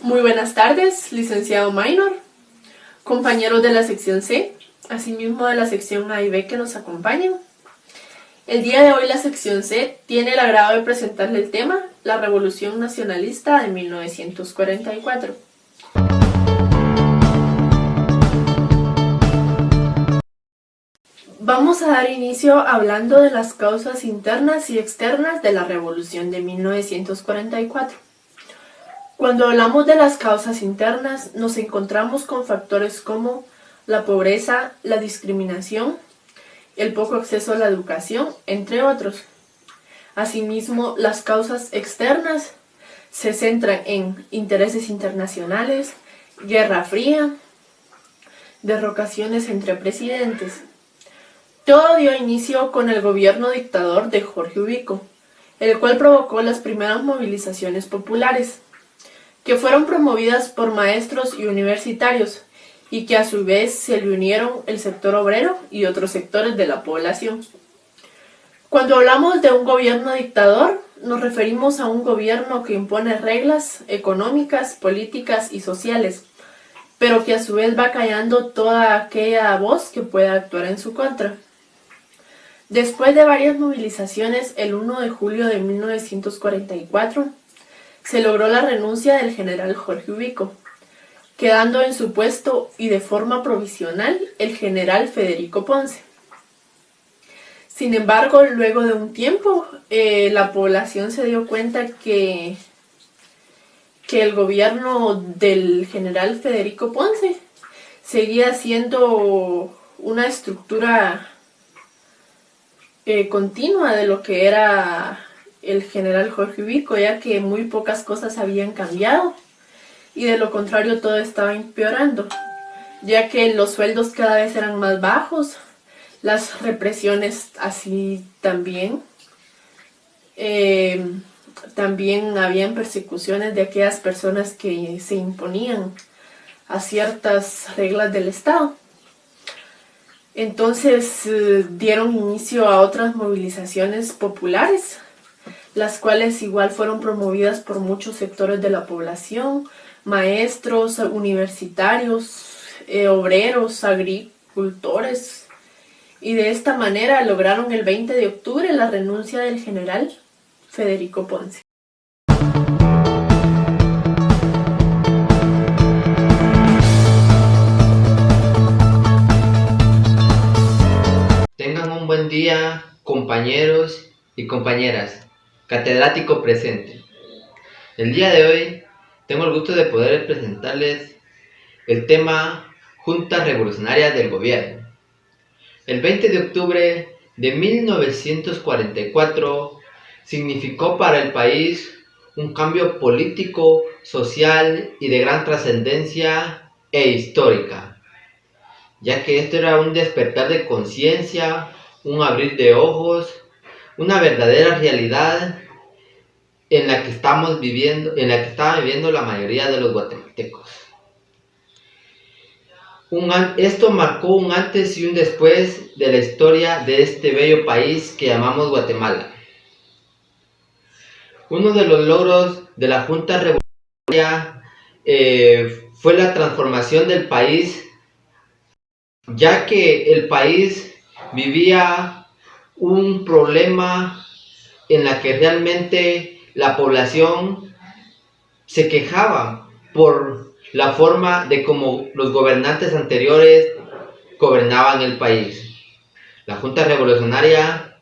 Muy buenas tardes, licenciado Minor, compañeros de la sección C, asimismo de la sección A y B que nos acompañan. El día de hoy la sección C tiene el agrado de presentarle el tema La Revolución Nacionalista de 1944. Vamos a dar inicio hablando de las causas internas y externas de la Revolución de 1944. Cuando hablamos de las causas internas, nos encontramos con factores como la pobreza, la discriminación, el poco acceso a la educación, entre otros. Asimismo, las causas externas se centran en intereses internacionales, Guerra Fría, derrocaciones entre presidentes. Todo dio inicio con el gobierno dictador de Jorge Ubico, el cual provocó las primeras movilizaciones populares, que fueron promovidas por maestros y universitarios, y que a su vez se le unieron el sector obrero y otros sectores de la población. Cuando hablamos de un gobierno dictador, nos referimos a un gobierno que impone reglas económicas, políticas y sociales, pero que a su vez va callando toda aquella voz que pueda actuar en su contra. Después de varias movilizaciones, el 1 de julio de 1944, se logró la renuncia del general Jorge Ubico, quedando en su puesto y de forma provisional el general Federico Ponce. Sin embargo, luego de un tiempo, la población se dio cuenta que el gobierno del general Federico Ponce seguía siendo una estructura continua de lo que era el general Jorge Ubico, ya que muy pocas cosas habían cambiado y de lo contrario todo estaba empeorando, ya que los sueldos cada vez eran más bajos, las represiones así también. También habían persecuciones de aquellas personas que se imponían a ciertas reglas del Estado. Entonces dieron inicio a otras movilizaciones populares, las cuales igual fueron promovidas por muchos sectores de la población, maestros, universitarios, obreros, agricultores, y de esta manera lograron el 20 de octubre la renuncia del general Federico Ponce. Tengan un buen día, compañeros y compañeras. Catedrático presente. El día de hoy tengo el gusto de poder presentarles el tema Juntas Revolucionarias del Gobierno. El 20 de octubre de 1944 significó para el país un cambio político, social y de gran trascendencia e histórica, ya que esto era un despertar de conciencia, un abrir de ojos, una verdadera realidad en la que estaba viviendo la mayoría de los guatemaltecos. Esto marcó un antes y un después de la historia de este bello país que llamamos Guatemala. Uno de los logros de la Junta Revolucionaria fue la transformación del país, ya que el país vivía un problema en la que realmente la población se quejaba por la forma de cómo los gobernantes anteriores gobernaban el país. La Junta Revolucionaria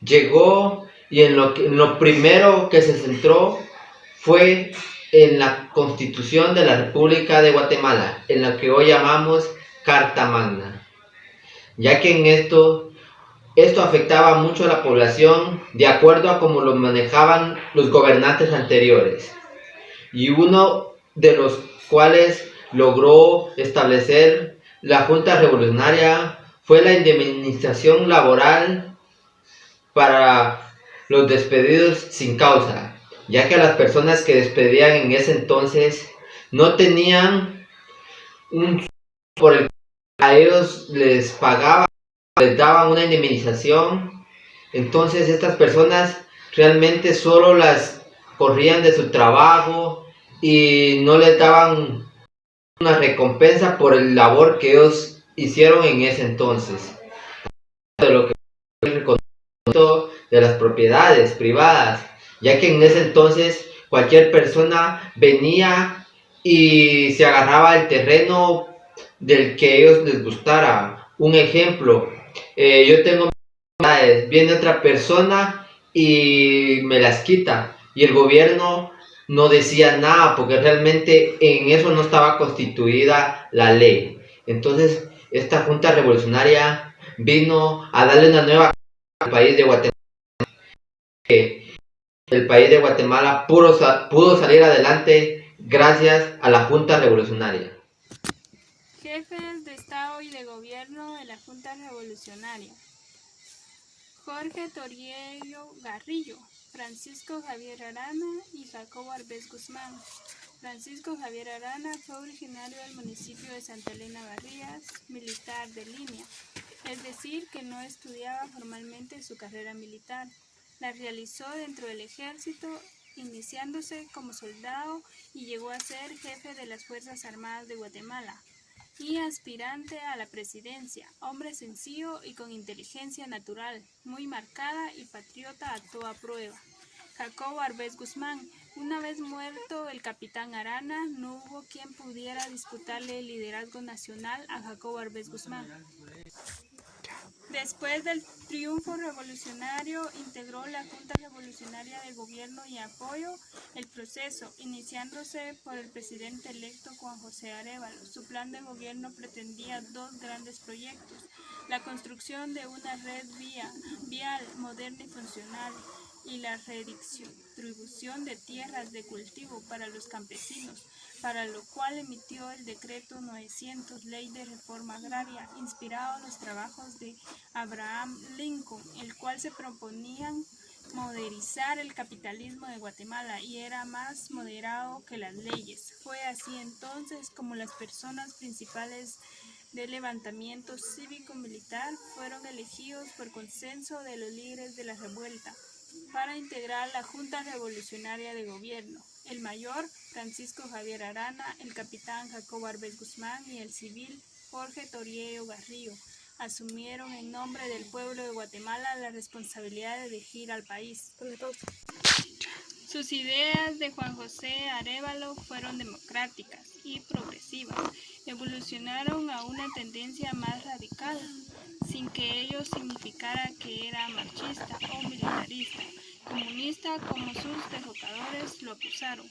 llegó y en lo primero que se centró fue en la Constitución de la República de Guatemala, en la que hoy llamamos Carta Magna, ya que en esto afectaba mucho a la población de acuerdo a cómo lo manejaban los gobernantes anteriores, y uno de los cuales logró establecer la Junta Revolucionaria fue la indemnización laboral para los despedidos sin causa, ya que a las personas que despedían en ese entonces no tenían un por el que a ellos les pagaban, les daban una indemnización. Entonces estas personas realmente solo las corrían de su trabajo y no les daban una recompensa por el labor que ellos hicieron en ese entonces. De lo que fue el reconocimiento de las propiedades privadas, ya que en ese entonces cualquier persona venía y se agarraba el terreno del que ellos les gustara. Un ejemplo, yo tengo propiedades, viene otra persona y me las quita, y el gobierno no decía nada porque realmente en eso no estaba constituida la ley. Entonces esta junta revolucionaria vino a darle una nueva al país de Guatemala. El país de Guatemala pudo salir adelante gracias a la junta revolucionaria. Jefes de Estado y de Gobierno de la Junta Revolucionaria: Jorge Toriello Garrillo, Francisco Javier Arana y Jacobo Arbenz Guzmán. Francisco Javier Arana fue originario del municipio de Santa Elena Barrías, militar de línea, es decir, que no estudiaba formalmente su carrera militar. La realizó dentro del ejército, iniciándose como soldado, y llegó a ser jefe de las Fuerzas Armadas de Guatemala y aspirante a la presidencia. Hombre sencillo y con inteligencia natural, muy marcada y patriota a toda prueba. Jacobo Arbenz Guzmán: una vez muerto el capitán Arana, no hubo quien pudiera disputarle el liderazgo nacional a Jacobo Arbenz Guzmán. Después del triunfo revolucionario, integró la Junta Revolucionaria de Gobierno y apoyó el proceso, iniciándose por el presidente electo Juan José Arévalo. Su plan de gobierno pretendía dos grandes proyectos: la construcción de una red vial moderna y funcional, y la redistribución de tierras de cultivo para los campesinos, para lo cual emitió el decreto 900, Ley de Reforma Agraria, inspirado en los trabajos de Abraham Lincoln, el cual se proponían moderizar el capitalismo de Guatemala y era más moderado que las leyes. Fue así entonces como las personas principales del levantamiento cívico-militar fueron elegidos por consenso de los líderes de la revuelta para integrar la Junta Revolucionaria de Gobierno: el mayor Francisco Javier Arana, el capitán Jacobo Arbenz Guzmán y el civil Jorge Toriello Garrillo. Asumieron en nombre del pueblo de Guatemala la responsabilidad de dirigir al país. Sus ideas de Juan José Arévalo fueron democráticas y progresivas. Evolucionaron a una tendencia más radical, sin que ello significara que era marxista o militarista, comunista, como sus derrotadores lo acusaron.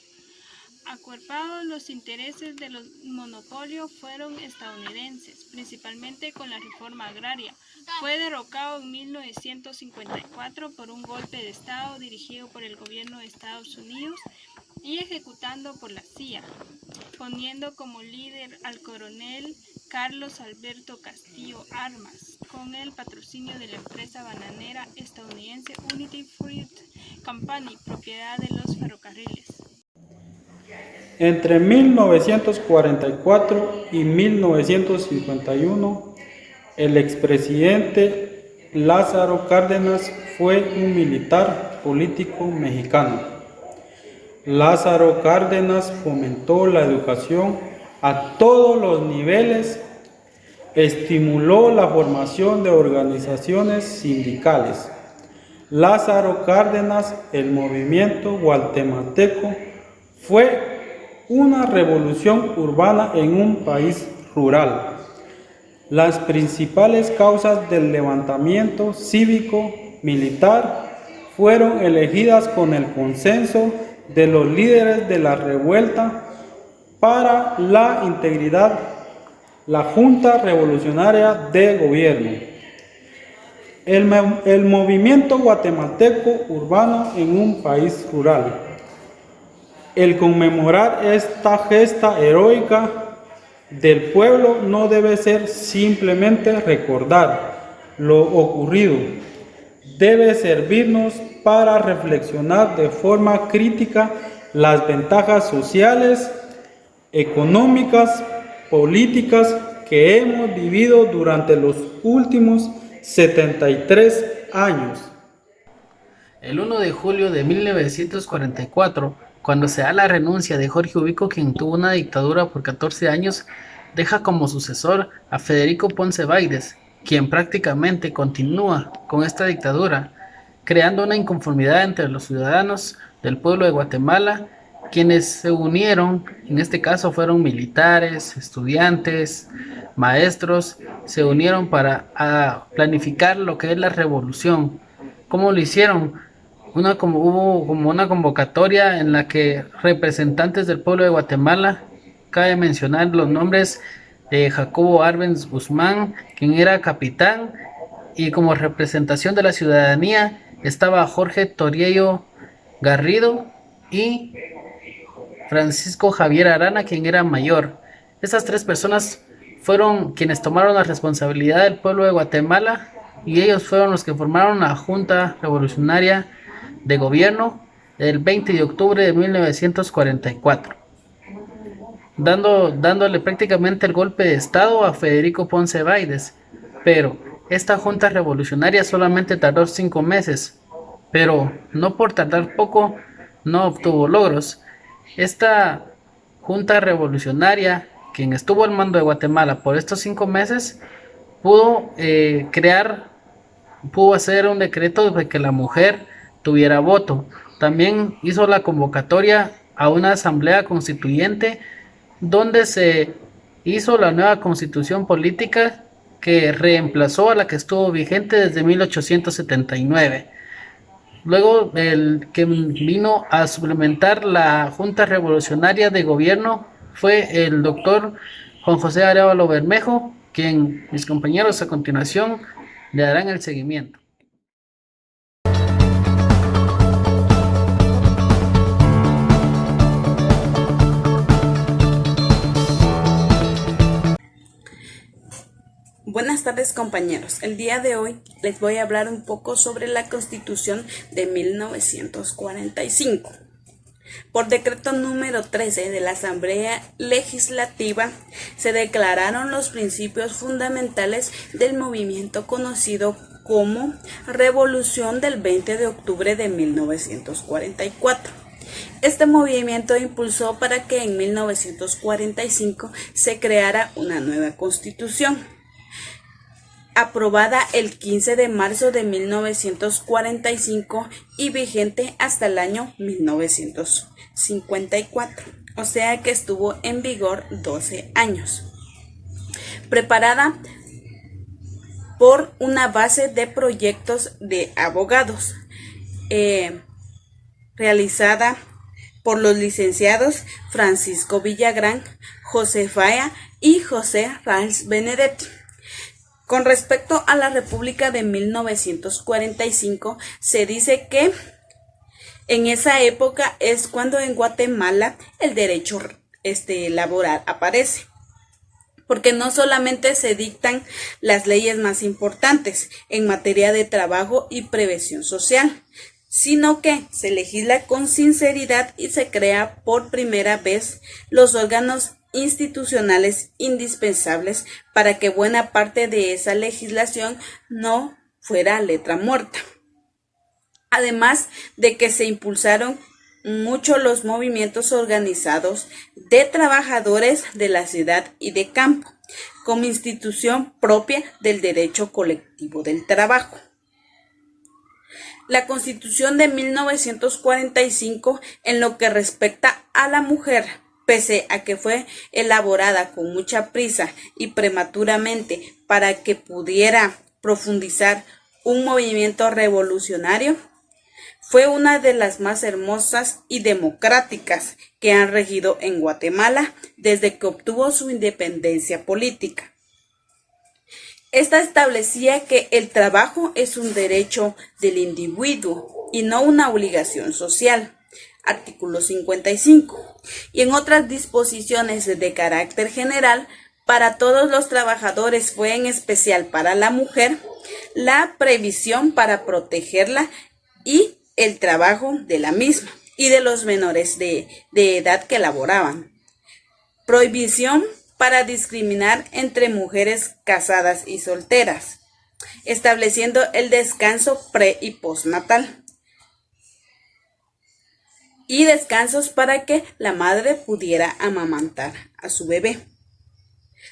Acuerpados los intereses de los monopolios fueron estadounidenses, principalmente con la reforma agraria. Fue derrocado en 1954 por un golpe de Estado dirigido por el gobierno de Estados Unidos y ejecutando por la CIA, poniendo como líder al coronel Carlos Alberto Castillo Armas, con el patrocinio de la empresa bananera estadounidense United Fruit Company, propiedad de los ferrocarriles. Entre 1944 y 1951, el expresidente Lázaro Cárdenas fue un militar político mexicano. Lázaro Cárdenas fomentó la educación a todos los niveles, estimuló la formación de organizaciones sindicales. Lázaro Cárdenas, el movimiento guatemalteco, fue una revolución urbana en un país rural. Las principales causas del levantamiento cívico-militar fueron elegidas con el consenso de los líderes de la revuelta para la integridad, la Junta Revolucionaria de Gobierno. El movimiento guatemalteco urbano en un país rural. El conmemorar esta gesta heroica del pueblo no debe ser simplemente recordar lo ocurrido, debe servirnos para reflexionar de forma crítica las ventajas sociales, económicas, políticas que hemos vivido durante los últimos 73 años. El 1 de julio de 1944, cuando se da la renuncia de Jorge Ubico, quien tuvo una dictadura por 14 años, deja como sucesor a Federico Ponce Báides, quien prácticamente continúa con esta dictadura, creando una inconformidad entre los ciudadanos del pueblo de Guatemala, quienes se unieron. En este caso fueron militares, estudiantes, maestros, se unieron para planificar lo que es la revolución. ¿Cómo lo hicieron? Hubo como una convocatoria en la que representantes del pueblo de Guatemala, cabe mencionar los nombres de Jacobo Arbenz Guzmán, quien era capitán, y como representación de la ciudadanía estaba Jorge Toriello Garrido y Francisco Javier Arana, quien era mayor. Esas tres personas fueron quienes tomaron la responsabilidad del pueblo de Guatemala, y ellos fueron los que formaron la Junta Revolucionaria de Gobierno el 20 de octubre de 1944, dándole prácticamente el golpe de estado a Federico Ponce Báides. Pero esta Junta Revolucionaria solamente tardó 5 meses, pero no por tardar poco no obtuvo logros. Esta Junta Revolucionaria, quien estuvo al mando de Guatemala por estos 5 meses, pudo hacer un decreto de que la mujer tuviera voto. También hizo la convocatoria a una asamblea constituyente donde se hizo la nueva constitución política que reemplazó a la que estuvo vigente desde 1879. Luego, el que vino a suplementar la Junta Revolucionaria de Gobierno fue el doctor Juan José Arévalo Bermejo, quien mis compañeros a continuación le darán el seguimiento. Buenas tardes, compañeros. El día de hoy les voy a hablar un poco sobre la Constitución de 1945. Por decreto número 13 de la Asamblea Legislativa se declararon los principios fundamentales del movimiento conocido como Revolución del 20 de octubre de 1944. Este movimiento impulsó para que en 1945 se creara una nueva constitución, aprobada el 15 de marzo de 1945 y vigente hasta el año 1954, o sea que estuvo en vigor 12 años. Preparada por una base de proyectos de abogados, realizada por los licenciados Francisco Villagrán, José Falla y José Rals Benedetti. Con respecto a la República de 1945, se dice que en esa época es cuando en Guatemala el derecho laboral aparece, porque no solamente se dictan las leyes más importantes en materia de trabajo y prevención social, sino que se legisla con sinceridad y se crea por primera vez los órganos institucionales indispensables para que buena parte de esa legislación no fuera letra muerta. Además de que se impulsaron mucho los movimientos organizados de trabajadores de la ciudad y de campo, como institución propia del derecho colectivo del trabajo. La Constitución de 1945, en lo que respecta a la mujer, pese a que fue elaborada con mucha prisa y prematuramente para que pudiera profundizar un movimiento revolucionario, fue una de las más hermosas y democráticas que han regido en Guatemala desde que obtuvo su independencia política. Esta establecía que el trabajo es un derecho del individuo y no una obligación social, artículo 55, y en otras disposiciones de carácter general para todos los trabajadores fue en especial para la mujer la previsión para protegerla y el trabajo de la misma y de los menores de edad que laboraban. Prohibición para discriminar entre mujeres casadas y solteras, estableciendo el descanso pre y postnatal. y descansos para que la madre pudiera amamantar a su bebé.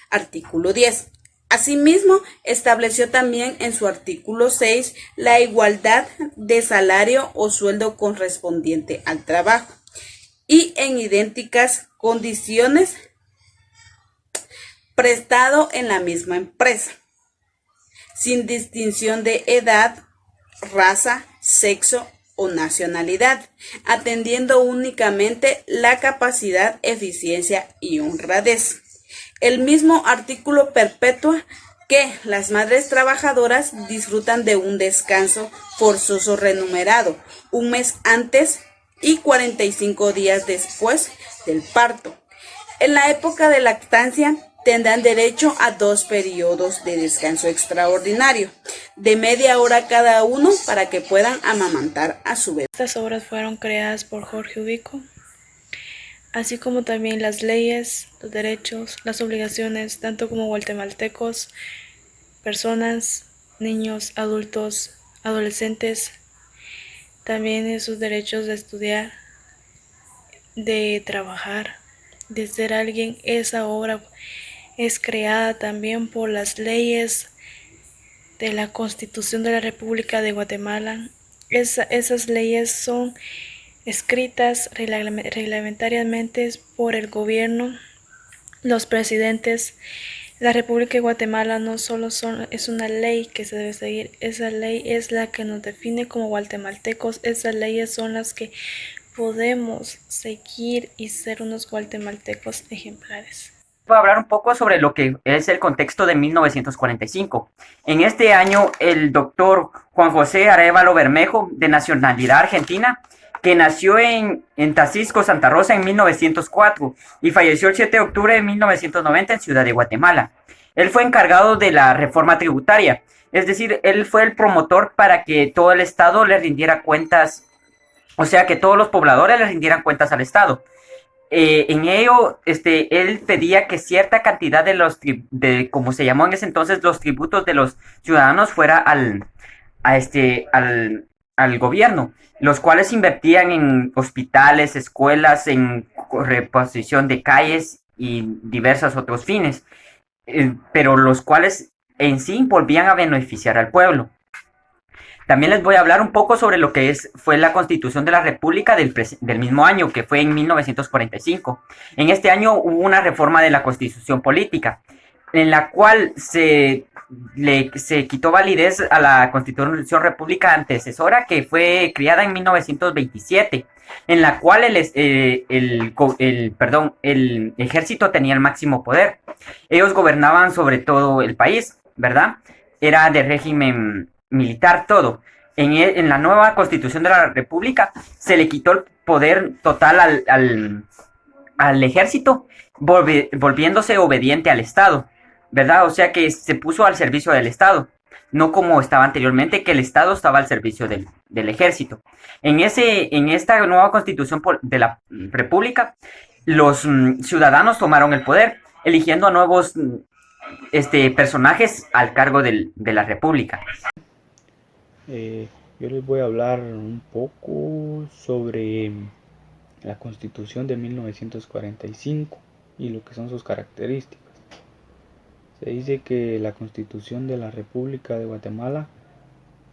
Artículo 10. Asimismo, estableció también en su artículo 6 la igualdad de salario o sueldo correspondiente al trabajo y en idénticas condiciones prestado en la misma empresa, sin distinción de edad, raza, sexo o nacionalidad, atendiendo únicamente la capacidad, eficiencia y honradez. El mismo artículo perpetúa que las madres trabajadoras disfrutan de un descanso forzoso remunerado un mes antes y 45 días después del parto. En la época de lactancia tendrán derecho a 2 periodos de descanso extraordinario, de media hora cada uno para que puedan amamantar a su bebé. Estas obras fueron creadas por Jorge Ubico, así como también las leyes, los derechos, las obligaciones, tanto como guatemaltecos, personas, niños, adultos, adolescentes, también en sus derechos de estudiar, de trabajar, de ser alguien. Esa obra es creada también por las leyes de la Constitución de la República de Guatemala. Esas leyes son escritas reglamentariamente por el gobierno, los presidentes. La República de Guatemala no solo es una ley que se debe seguir, esa ley es la que nos define como guatemaltecos, esas leyes son las que podemos seguir y ser unos guatemaltecos ejemplares. Voy a hablar un poco sobre lo que es el contexto de 1945. En este año, el doctor Juan José Arévalo Bermejo, de nacionalidad argentina, que nació en Tacisco, Santa Rosa, en 1904 y falleció el 7 de octubre de 1990 en Ciudad de Guatemala. Él fue encargado de la reforma tributaria, es decir, él fue el promotor para que todo el Estado le rindiera cuentas, o sea, que todos los pobladores le rindieran cuentas al Estado. En ello, él pedía que cierta cantidad de como se llamó en ese entonces, los tributos de los ciudadanos fuera al gobierno, los cuales invertían en hospitales, escuelas, en reposición de calles y diversos otros fines, pero los cuales en sí volvían a beneficiar al pueblo. También les voy a hablar un poco sobre lo que fue la Constitución de la República del mismo año, que fue en 1945. En este año hubo una reforma de la Constitución política, en la cual se quitó validez a la Constitución República antecesora, que fue creada en 1927, en la cual el ejército tenía el máximo poder. Ellos gobernaban sobre todo el país, ¿verdad? Era de régimen militar todo. En la nueva Constitución de la República se le quitó el poder total al ejército, volviéndose obediente al Estado, ¿verdad? O sea que se puso al servicio del Estado, no como estaba anteriormente, que el Estado estaba al servicio del ejército. En esta nueva Constitución de la República, los ciudadanos tomaron el poder, eligiendo a nuevos personajes al cargo de la República. Yo les voy a hablar un poco sobre la Constitución de 1945 y lo que son sus características. Se dice que la Constitución de la República de Guatemala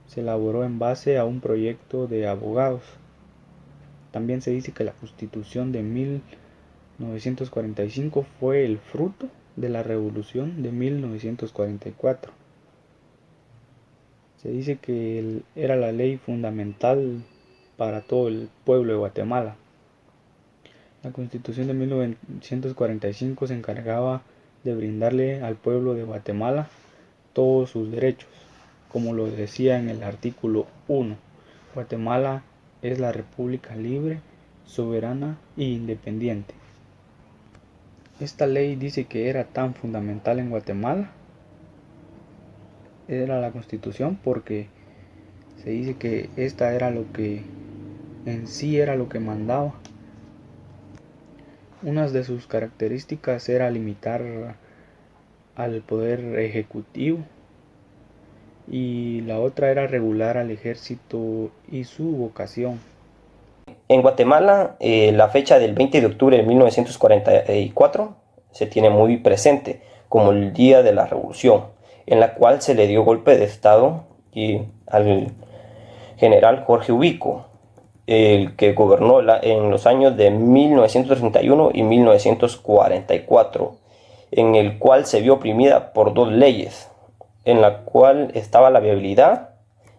se elaboró en base a un proyecto de abogados. También se dice que la Constitución de 1945 fue el fruto de la Revolución de 1944. Se dice que era la ley fundamental para todo el pueblo de Guatemala. La Constitución de 1945 se encargaba de brindarle al pueblo de Guatemala todos sus derechos, como lo decía en el artículo 1. Guatemala es la república libre, soberana e independiente. Esta ley dice que era tan fundamental en Guatemala, era la Constitución, porque se dice que esta era lo que en sí era lo que mandaba. Una de sus características era limitar al poder ejecutivo y la otra era regular al ejército y su vocación. En Guatemala, la fecha del 20 de octubre de 1944 se tiene muy presente como el Día de la Revolución, en la cual se le dio golpe de Estado al general Jorge Ubico, el que gobernó en los años de 1931 y 1944, en el cual se vio oprimida por dos leyes, en la cual estaba la viabilidad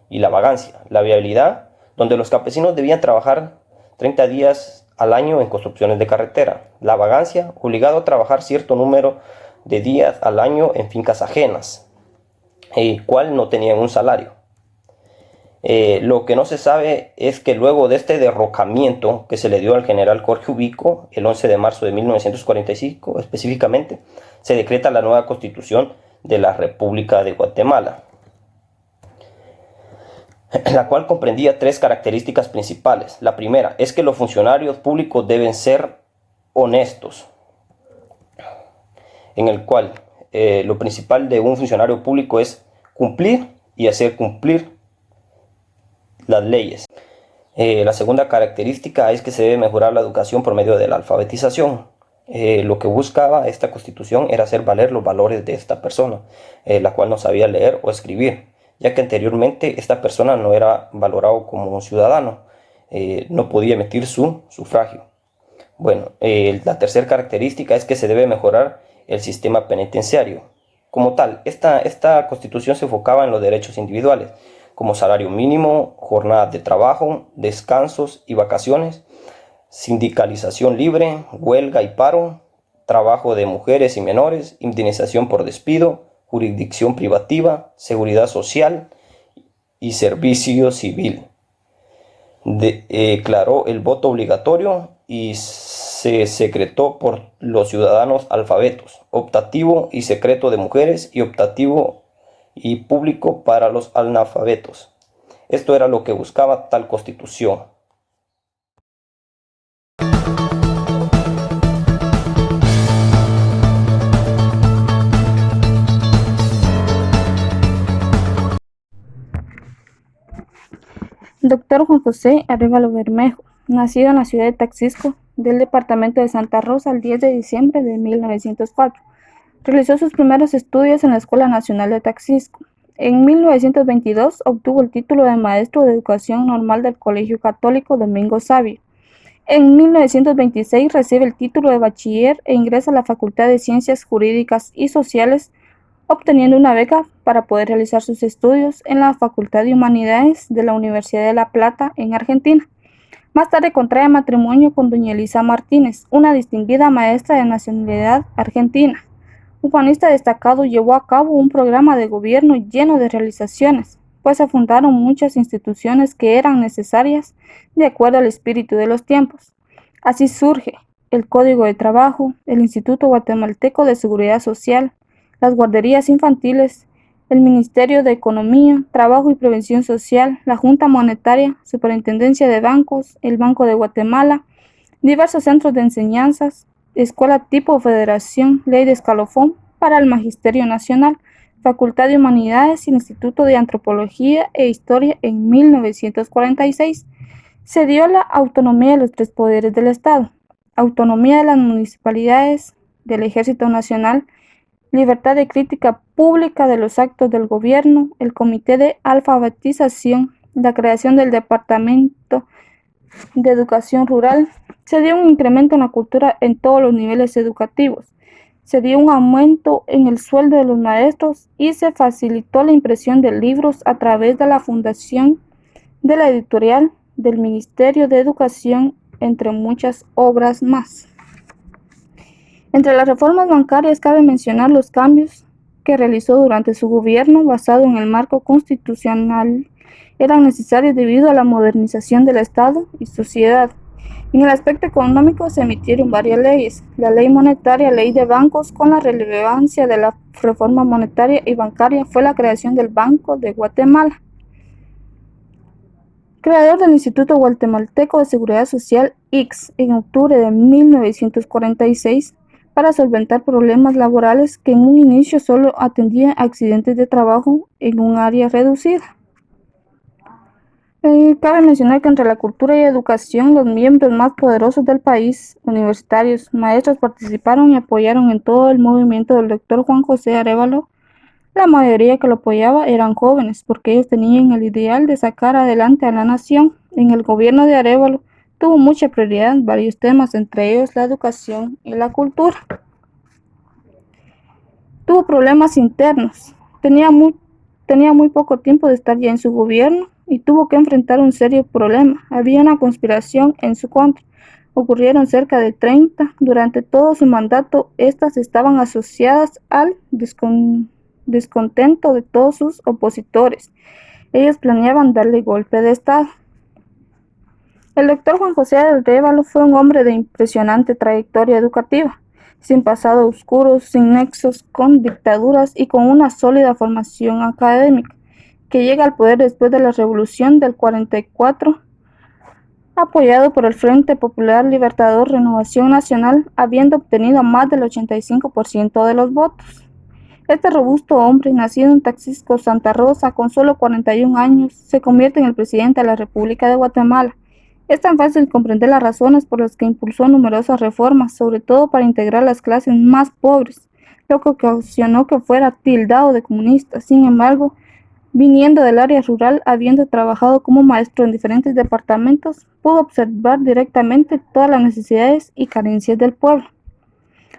y la vagancia. La viabilidad, donde los campesinos debían trabajar 30 días al año en construcciones de carretera. La vagancia, obligado a trabajar cierto número de días al año en fincas ajenas, el cual no tenían un salario. Lo que no se sabe es que luego de este derrocamiento que se le dio al general Jorge Ubico, el 11 de marzo de 1945 específicamente, se decreta la nueva constitución de la República de Guatemala, la cual comprendía tres características principales. La primera es que los funcionarios públicos deben ser honestos, en el cual lo principal de un funcionario público es cumplir y hacer cumplir las leyes. La segunda característica es que se debe mejorar la educación por medio de la alfabetización. Lo que buscaba esta constitución era hacer valer los valores de esta persona, la cual no sabía leer o escribir, ya que anteriormente esta persona no era valorado como un ciudadano, no podía emitir su sufragio. Bueno, la tercera característica es que se debe mejorar el sistema penitenciario. Como tal, esta constitución se enfocaba en los derechos individuales, como salario mínimo, jornadas de trabajo, descansos y vacaciones, sindicalización libre, huelga y paro, trabajo de mujeres y menores, indemnización por despido, jurisdicción privativa, seguridad social y servicio civil. Declaró el voto obligatorio y se secretó por los ciudadanos alfabetos, optativo y secreto de mujeres y optativo y público para los analfabetos. Esto era lo que buscaba tal constitución. Doctor Juan José Arévalo Bermejo, nacido en la ciudad de Taxisco, del departamento de Santa Rosa, el 10 de diciembre de 1904. Realizó sus primeros estudios en la Escuela Nacional de Taxisco. En 1922 obtuvo el título de maestro de educación normal del Colegio Católico Domingo Savio. En 1926 recibe el título de bachiller e ingresa a la Facultad de Ciencias Jurídicas y Sociales, obteniendo una beca para poder realizar sus estudios en la Facultad de Humanidades de la Universidad de La Plata, en Argentina. Más tarde contrae matrimonio con doña Elisa Martínez, una distinguida maestra de nacionalidad argentina. Un humanista destacado, llevó a cabo un programa de gobierno lleno de realizaciones, pues se fundaron muchas instituciones que eran necesarias de acuerdo al espíritu de los tiempos. Así surge el Código de Trabajo, el Instituto Guatemalteco de Seguridad Social, las guarderías infantiles, el Ministerio de Economía, Trabajo y Prevención Social, la Junta Monetaria, Superintendencia de Bancos, el Banco de Guatemala, diversos centros de enseñanzas, Escuela tipo Federación, Ley de Escalafón para el Magisterio Nacional, Facultad de Humanidades y el Instituto de Antropología e Historia. En 1946 se dio la autonomía de los tres poderes del Estado, autonomía de las municipalidades, del Ejército Nacional, libertad de crítica pública de los actos del gobierno, el Comité de Alfabetización, la creación del Departamento de Educación Rural. Se dio un incremento en la cultura en todos los niveles educativos. Se dio un aumento en el sueldo de los maestros y se facilitó la impresión de libros a través de la fundación de la editorial del Ministerio de Educación, entre muchas obras más. Entre las reformas bancarias cabe mencionar los cambios que realizó durante su gobierno basado en el marco constitucional. Eran necesarios debido a la modernización del Estado y sociedad. En el aspecto económico se emitieron varias leyes. La ley monetaria, ley de bancos. Con la relevancia de la reforma monetaria y bancaria fue la creación del Banco de Guatemala. Creador del Instituto Guatemalteco de Seguridad Social, IX, en octubre de 1946, para solventar problemas laborales que en un inicio solo atendía accidentes de trabajo en un área reducida. Cabe mencionar que entre la cultura y educación, los miembros más poderosos del país, universitarios, maestros, participaron y apoyaron en todo el movimiento del doctor Juan José Arévalo. La mayoría que lo apoyaba eran jóvenes, porque ellos tenían el ideal de sacar adelante a la nación. En el gobierno de Arévalo tuvo mucha prioridad en varios temas, entre ellos la educación y la cultura. Tuvo problemas internos, tenía muy poco tiempo de estar ya en su gobierno y tuvo que enfrentar un serio problema. Había una conspiración en su contra. Ocurrieron cerca de 30. Durante todo su mandato, estas estaban asociadas al descontento de todos sus opositores. Ellos planeaban darle golpe de Estado. El doctor Juan José Arévalo fue un hombre de impresionante trayectoria educativa, sin pasado oscuro, sin nexos con dictaduras y con una sólida formación académica, que llega al poder después de la Revolución del 44, apoyado por el Frente Popular Libertador Renovación Nacional, habiendo obtenido más del 85% de los votos. Este robusto hombre, nacido en Taxisco, Santa Rosa, con solo 41 años, se convierte en el presidente de la República de Guatemala. Es tan fácil comprender las razones por las que impulsó numerosas reformas, sobre todo para integrar las clases más pobres, lo que ocasionó que fuera tildado de comunista. Sin embargo, viniendo del área rural, habiendo trabajado como maestro en diferentes departamentos, pudo observar directamente todas las necesidades y carencias del pueblo.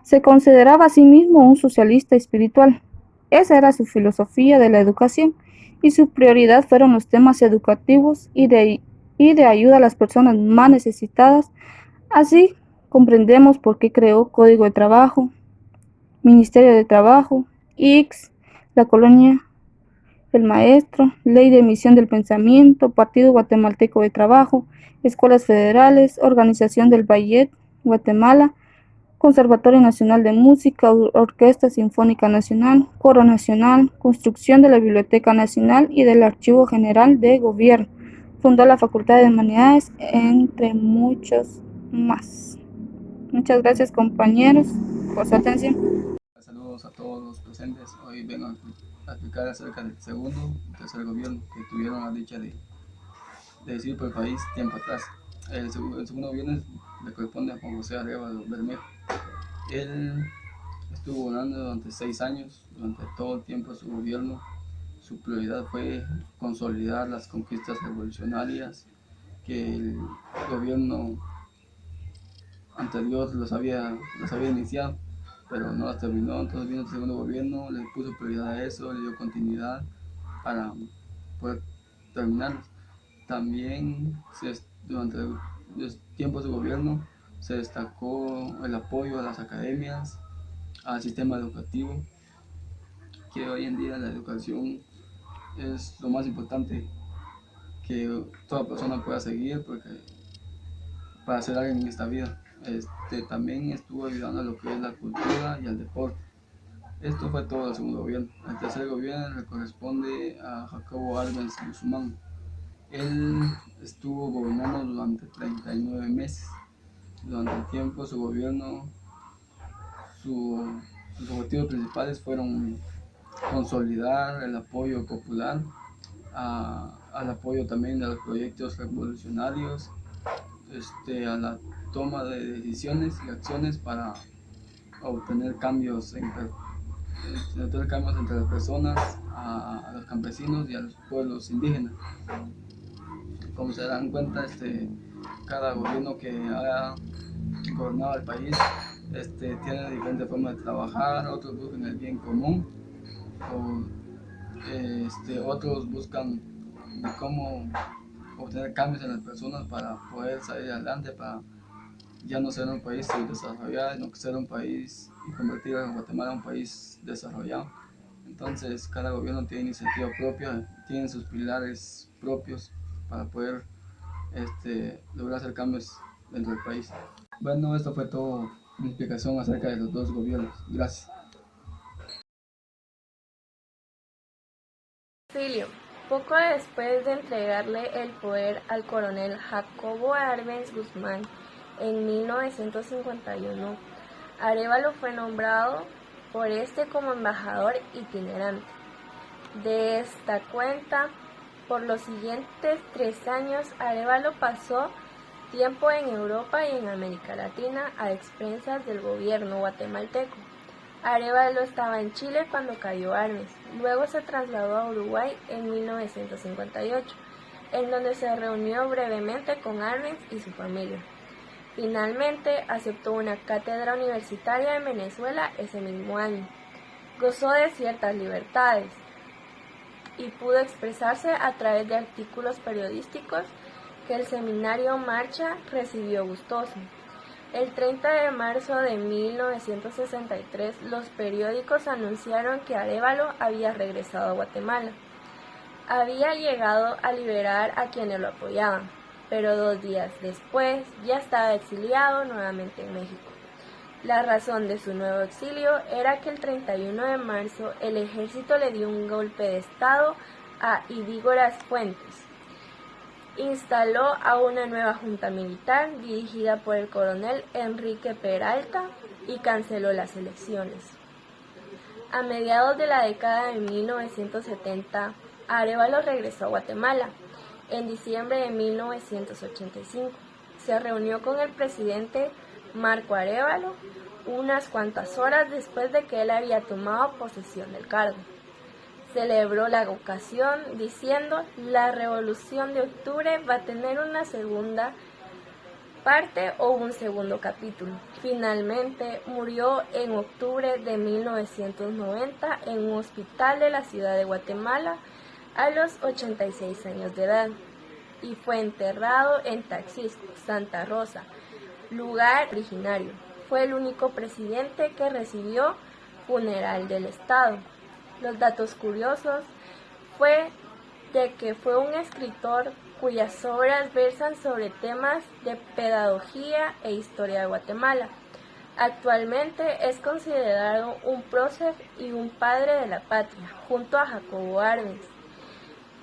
Se consideraba a sí mismo un socialista espiritual. Esa era su filosofía de la educación, y su prioridad fueron los temas educativos y de ayuda a las personas más necesitadas. Así comprendemos por qué creó Código de Trabajo, Ministerio de Trabajo, IX, la colonia El Maestro, Ley de Emisión del Pensamiento, Partido Guatemalteco de Trabajo, Escuelas Federales, Organización del Ballet Guatemala, Conservatorio Nacional de Música, Orquesta Sinfónica Nacional, Coro Nacional, construcción de la Biblioteca Nacional y del Archivo General de Gobierno. Fundó la Facultad de Humanidades, entre muchos más. Muchas gracias, compañeros, por su atención. Saludos a todos los presentes. Hoy vengo a explicar acerca del segundo y tercer gobierno que tuvieron la dicha de decidir por el país tiempo atrás. El segundo gobierno le corresponde a Juan José Arévalo Bermejo. Él estuvo gobernando durante 6 años. Durante todo el tiempo de su gobierno, su prioridad fue consolidar las conquistas revolucionarias que el gobierno anterior los había iniciado, pero no las terminó. Entonces vino el segundo gobierno, le puso prioridad a eso, le dio continuidad para poder terminarlos. También durante el tiempo de su gobierno se destacó el apoyo a las academias, al sistema educativo, que hoy en día la educación es lo más importante que toda persona pueda seguir para ser alguien en esta vida. También estuvo ayudando a lo que es la cultura y al deporte. Esto fue todo el segundo gobierno. El tercer gobierno le corresponde a Jacobo Arbenz Guzmán. Él estuvo gobernando durante 39 meses. Durante el tiempo de su gobierno, sus objetivos principales fueron consolidar el apoyo popular, al apoyo también de los proyectos revolucionarios, a la toma de decisiones y acciones para obtener cambios entre las personas, a los campesinos y a los pueblos indígenas. Como se dan cuenta, cada gobierno que haya gobernado el país tiene diferentes formas de trabajar. Otros buscan el bien común, otros buscan cómo obtener cambios en las personas para poder salir adelante, para ya no ser un país subdesarrollado, sino que ser un país y convertir a Guatemala en un país desarrollado. Entonces cada gobierno tiene iniciativa propia, tiene sus pilares propios para poder lograr hacer cambios dentro del país. Bueno, esto fue todo mi explicación acerca de los dos gobiernos. Gracias. Poco después de entregarle el poder al coronel Jacobo Arbenz Guzmán en 1951, Arévalo fue nombrado por este como embajador itinerante. De esta cuenta Por los siguientes 3 años, Arévalo pasó tiempo en Europa y en América Latina a expensas del gobierno guatemalteco. Arévalo estaba en Chile cuando cayó Arbenz. Luego se trasladó a Uruguay en 1958, en donde se reunió brevemente con Arbenz y su familia. Finalmente, aceptó una cátedra universitaria en Venezuela ese mismo año. Gozó de ciertas libertades y pudo expresarse a través de artículos periodísticos que el seminario Marcha recibió gustoso. El 30 de marzo de 1963, los periódicos anunciaron que Arévalo había regresado a Guatemala. Había llegado a liberar a quienes lo apoyaban, pero 2 días después ya estaba exiliado nuevamente en México. La razón de su nuevo exilio era que el 31 de marzo el ejército le dio un golpe de estado a Idígoras Fuentes. Instaló a una nueva junta militar dirigida por el coronel Enrique Peralta y canceló las elecciones. A mediados de la década de 1970, Arévalo regresó a Guatemala. En diciembre de 1985, se reunió con el presidente Marco Arévalo unas cuantas horas después de que él había tomado posesión del cargo. Celebró la ocasión diciendo: la Revolución de Octubre va a tener una segunda parte o un segundo capítulo. Finalmente murió en octubre de 1990 en un hospital de la ciudad de Guatemala a los 86 años de edad y fue enterrado en Taxisco, Santa Rosa, lugar originario. Fue el único presidente que recibió funeral del Estado. Los datos curiosos fue de que fue un escritor cuyas obras versan sobre temas de pedagogía e historia de Guatemala. Actualmente es considerado un prócer y un padre de la patria, junto a Jacobo Arbenz.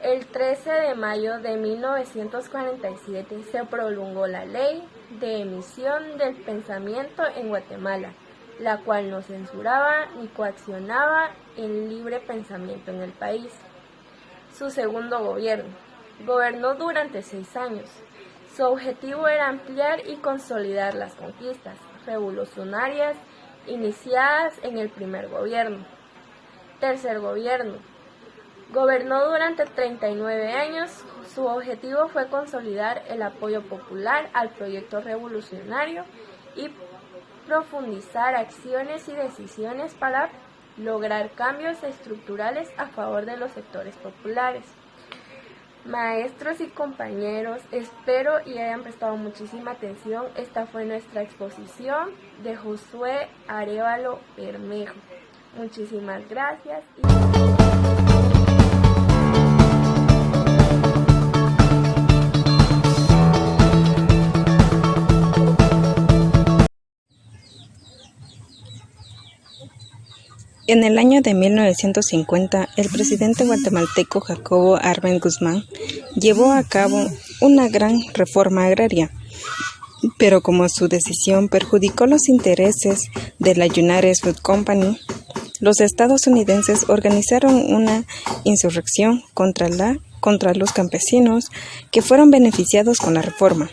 El 13 de mayo de 1947 se promulgó la Ley de Emisión del Pensamiento en Guatemala, la cual no censuraba ni coaccionaba el libre pensamiento en el país. Su segundo gobierno. Gobernó durante 6 años. Su objetivo era ampliar y consolidar las conquistas revolucionarias iniciadas en el primer gobierno. Tercer gobierno. Gobernó durante 39 años. Su objetivo fue consolidar el apoyo popular al proyecto revolucionario y profundizar acciones y decisiones para lograr cambios estructurales a favor de los sectores populares. Maestros y compañeros, espero y hayan prestado muchísima atención. Esta fue nuestra exposición de Josué Arévalo Bermejo. Muchísimas gracias. En el año de 1950, el presidente guatemalteco Jacobo Arbenz Guzmán llevó a cabo una gran reforma agraria, pero como su decisión perjudicó los intereses de la United Fruit Company, los estadounidenses organizaron una insurrección contra los campesinos que fueron beneficiados con la reforma,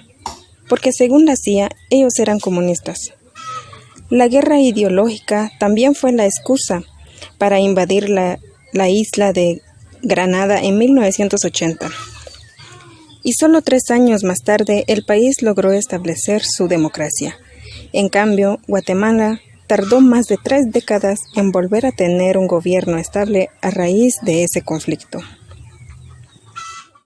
porque según la CIA, ellos eran comunistas. La guerra ideológica también fue la excusa para invadir la isla de Granada en 1980. Y solo 3 años más tarde, el país logró establecer su democracia. En cambio, Guatemala tardó más de 3 décadas en volver a tener un gobierno estable a raíz de ese conflicto.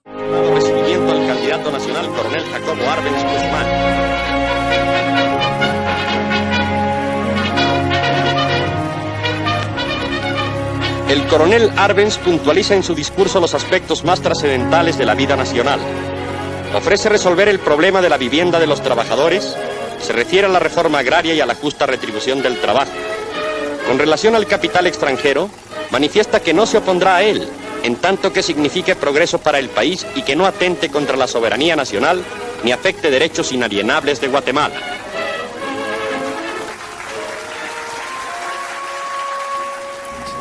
Dado recibimiento al candidato nacional coronel Jacobo Arbenz Guzmán. El coronel Arbenz puntualiza en su discurso los aspectos más trascendentales de la vida nacional. Ofrece resolver el problema de la vivienda de los trabajadores, se refiere a la reforma agraria y a la justa retribución del trabajo. Con relación al capital extranjero, manifiesta que no se opondrá a él, en tanto que signifique progreso para el país y que no atente contra la soberanía nacional ni afecte derechos inalienables de Guatemala.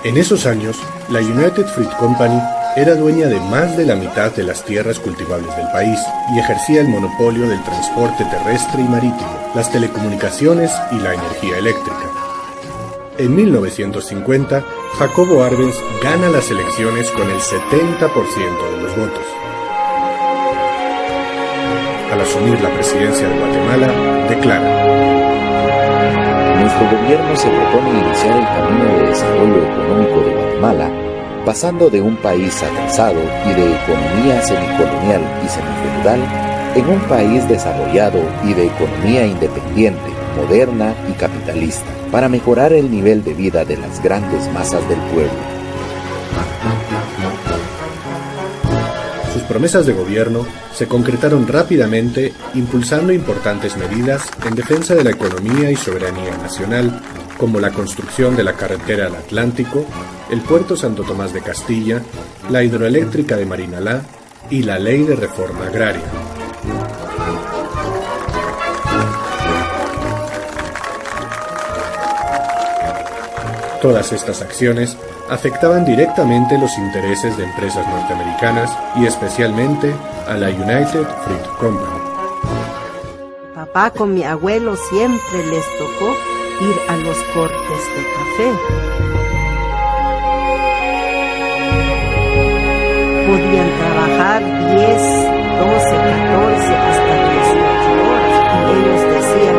En esos años, la United Fruit Company era dueña de más de la mitad de las tierras cultivables del país y ejercía el monopolio del transporte terrestre y marítimo, las telecomunicaciones y la energía eléctrica. En 1950, Jacobo Arbenz gana las elecciones con el 70% de los votos. Al asumir la presidencia de Guatemala, declara: nuestro gobierno se propone iniciar el camino de desarrollo económico de Guatemala, pasando de un país atrasado y de economía semicolonial y semifeudal en un país desarrollado y de economía independiente, moderna y capitalista, para mejorar el nivel de vida de las grandes masas del pueblo. Sus promesas de gobierno se concretaron rápidamente, impulsando importantes medidas en defensa de la economía y soberanía nacional, como la construcción de la carretera al Atlántico, el puerto Santo Tomás de Castilla, la hidroeléctrica de Marinalá y la Ley de Reforma Agraria. Todas estas acciones afectaban directamente los intereses de empresas norteamericanas y especialmente a la United Fruit Company. Papá con mi abuelo siempre les tocó ir a los cortes de café. Podían trabajar 10, 12, 14, hasta 18 horas. Y ellos decían,